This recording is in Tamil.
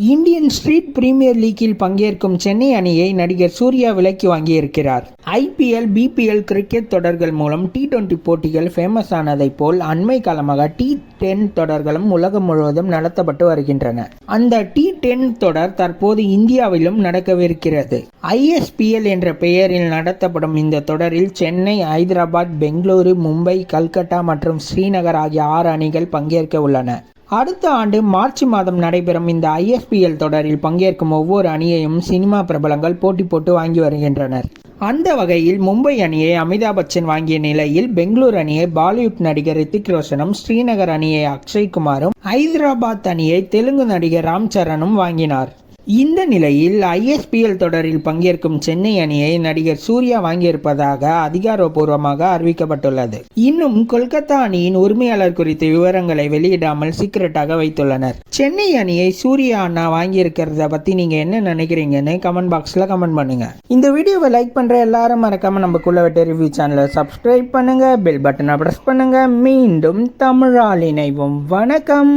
இந்தியன் ஸ்ட்ரீட் பிரீமியர் லீக்கில் பங்கேற்கும் சென்னை அணியை நடிகர் சூர்யா விலைக்கு வாங்கியிருக்கிறார். IPL, BPL கிரிக்கெட் தொடர்கள் மூலம் T20 போட்டிகள் ஃபேமஸ் ஆனதைப் போல் அண்மை காலமாக T10 தொடர்களும் உலகம் முழுவதும் நடத்தப்பட்டு வருகின்றன. அந்த T10 தொடர் தற்போது இந்தியாவிலும் நடக்கவிருக்கிறது. ISPL என்ற பெயரில் நடத்தப்படும் இந்த தொடரில் சென்னை, ஹைதராபாத், பெங்களூரு, மும்பை, கல்கட்டா மற்றும் ஸ்ரீநகர் ஆகிய 6 அணிகள் பங்கேற்க உள்ளன. அடுத்த ஆண்டு மார்ச் மாதம் நடைபெறும் இந்த ISPL தொடரில் பங்கேற்கும் ஒவ்வொரு அணியையும் சினிமா பிரபலங்கள் போட்டி போட்டு வாங்கி வருகின்றனர். அந்த வகையில் மும்பை அணியை அமிதாப் பச்சன் வாங்கிய நிலையில் பெங்களூரு அணியை பாலிவுட் நடிகர் ரித்திக் ரோஷனும், ஸ்ரீநகர் அணியை அக்ஷய் குமாரும், ஹைதராபாத் அணியை தெலுங்கு நடிகர் ராம் சரணும் வாங்கினார். இந்த நிலையில் ISPL தொடரில் பங்கேற்கும் சென்னை அணியை நடிகர் சூர்யா வாங்கியிருப்பதாக அதிகாரப்பூர்வமாக அறிவிக்கப்பட்டுள்ளது. இன்னும் கொல்கத்தா அணியின் உரிமையாளர் குறித்த விவரங்களை வெளியிடாமல் சீக்கிரட்டாக வைத்துள்ளனர். சென்னை அணியை சூர்யா அண்ணா வாங்கியிருக்கிறத பத்தி நீங்க என்ன நினைக்கிறீங்கன்னு கமெண்ட் பாக்ஸ்ல கமெண்ட் பண்ணுங்க. இந்த வீடியோவை லைக் பண்ற எல்லாரும் மறக்காம நம்ம குள்ளவெட்ட ரிவ்யூ சேனலை சப்ஸ்கிரைப் பண்ணுங்க, பெல் பட்டனை பிரஸ் பண்ணுங்க. மீண்டும் தமிழால் இணைவோம். வணக்கம்.